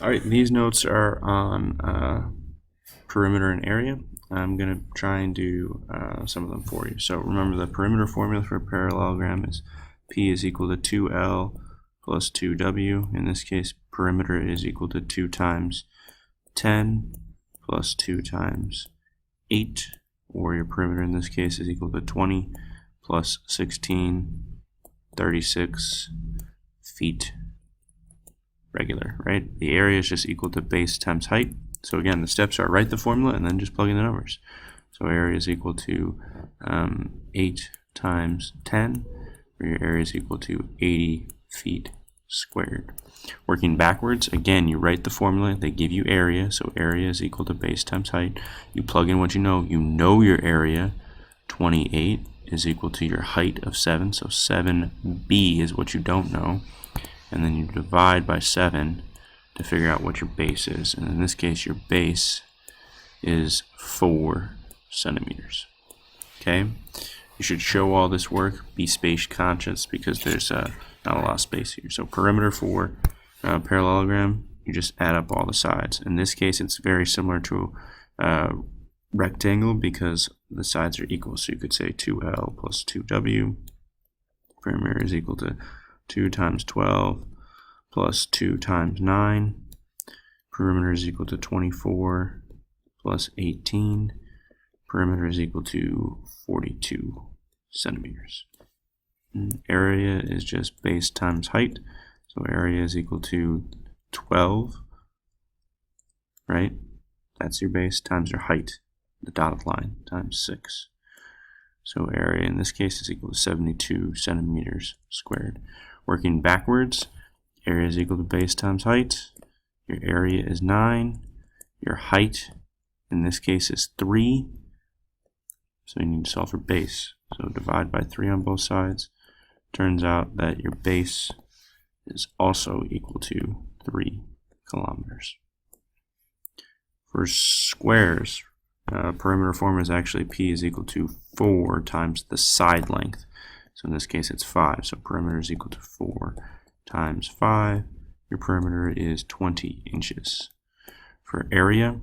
All right, these notes are on perimeter and area. I'm going to try and do some of them for you. So remember, the perimeter formula for a parallelogram is P is equal to 2L plus 2W. In this case, perimeter is equal to 2 times 10 plus 2 times 8, or your perimeter in this case is equal to 20 plus 16, 36 feet regular, right? The area is just equal to base times height. So again, the steps are write the formula and then just plug in the numbers. So area is equal to 8 times 10, where your area is equal to 80 feet squared. Working backwards, again, you write the formula, they give you area, so area is equal to base times height. You plug in what you know your area, 28 is equal to your height of 7, so 7b is what you don't know. And then you divide by 7 to figure out what your base is. And in this case, your base is 4 centimeters. Okay? You should show all this work, be space conscious, because there's not a lot of space here. So perimeter for parallelogram, you just add up all the sides. In this case, it's very similar to rectangle because the sides are equal. So you could say 2L plus 2W. Perimeter is equal to 2 times 12 plus 2 times 9. Perimeter is equal to 24 plus 18. Perimeter is equal to 42 centimeters. And area is just base times height. So area is equal to 12, right? That's your base times your height, the dotted line, times 6. So area in this case is equal to 72 centimeters squared. Working backwards, area is equal to base times height. Your area is 9. Your height in this case is 3. So you need to solve for base. So divide by 3 on both sides. Turns out that your base is also equal to 3 kilometers. For squares, perimeter formula is actually P is equal to 4 times the side length. So in this case it's 5. So perimeter is equal to 4 times 5. Your perimeter is 20 inches. For area,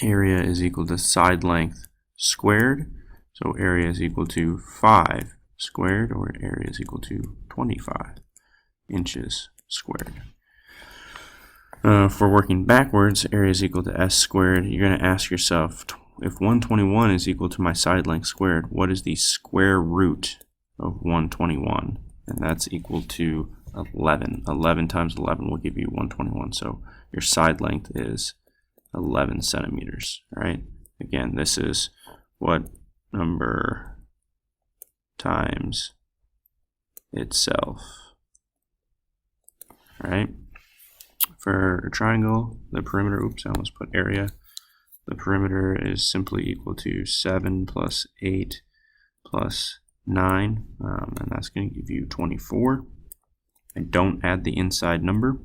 area is equal to side length squared. So area is equal to 5 squared, or area is equal to 25 inches squared. For working backwards, area is equal to s squared. You're going to ask yourself, if 121 is equal to my side length squared, what is the square root of 121? And that's equal to 11. 11 times 11 will give you 121. So your side length is 11 centimeters, right? Again, this is what number times itself, right? For a triangle, the perimeter, oops, I almost put area. The perimeter is simply equal to 7 plus 8 plus 9, and that's going to give you 24. And don't add the inside number.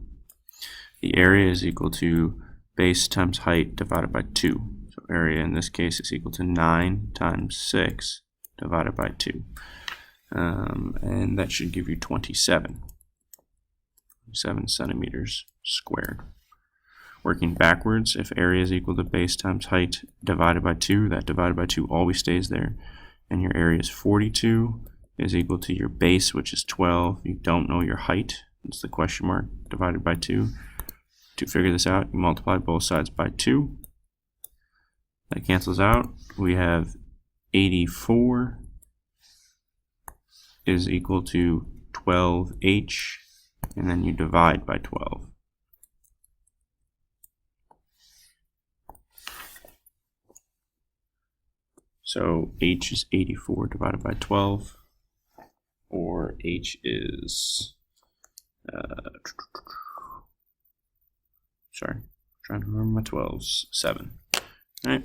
The area is equal to base times height divided by 2. So area in this case is equal to 9 times 6 divided by 2. And that should give you 27 centimeters squared. Working backwards, if area is equal to base times height divided by 2, that divided by 2 always stays there. And your area is 42 is equal to your base, which is 12. You don't know your height. It's the question mark divided by 2. To figure this out, you multiply both sides by 2. That cancels out. We have 84 is equal to 12h, and then you divide by 12. So h is 84 divided by 12, or h is, sorry, trying to remember my 12s, 7, right?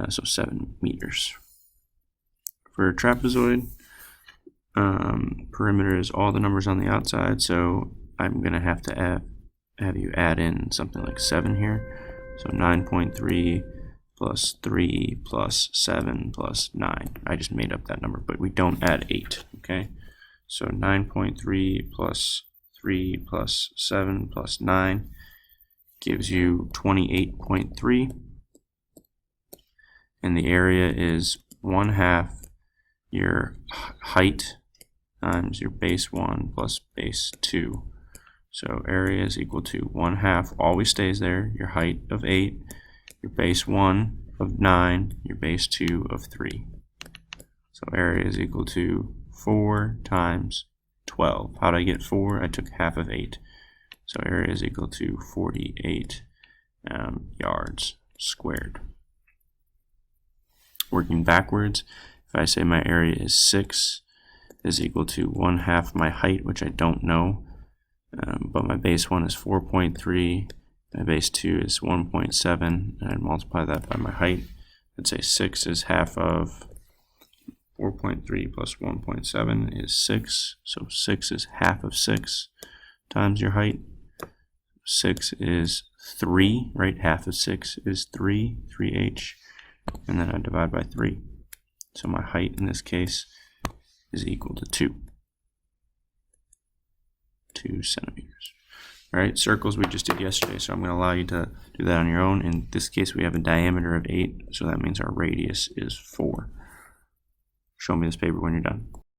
So 7 meters. For a trapezoid, perimeter is all the numbers on the outside, so I'm going to have you add in something like 7 here. So 9.3 plus 3 plus 7 plus 9. I just made up that number, but we don't add 8, okay? So 9.3 plus 3 plus 7 plus 9 gives you 28.3. And the area is 1/2 your height times your base 1 plus base 2. So area is equal to 1/2, always stays there, your height of 8, your base 1 of 9, your base 2 of 3. So area is equal to 4 times 12. How did I get 4? I took half of 8. So area is equal to 48 yards squared. Working backwards, if I say my area is 6 is equal to 1/2 my height, which I don't know, but my base 1 is 4.3, my base 2 is 1.7, and I multiply that by my height. I'd say 6 is half of 4.3 plus 1.7 is 6, so 6 is half of 6 times your height. 6 is 3, right? Half of 6 is 3h, and then I divide by 3. So my height in this case is equal to 2 centimeters. All right, circles we just did yesterday, so I'm going to allow you to do that on your own. In this case, we have a diameter of 8, so that means our radius is 4. Show me this paper when you're done.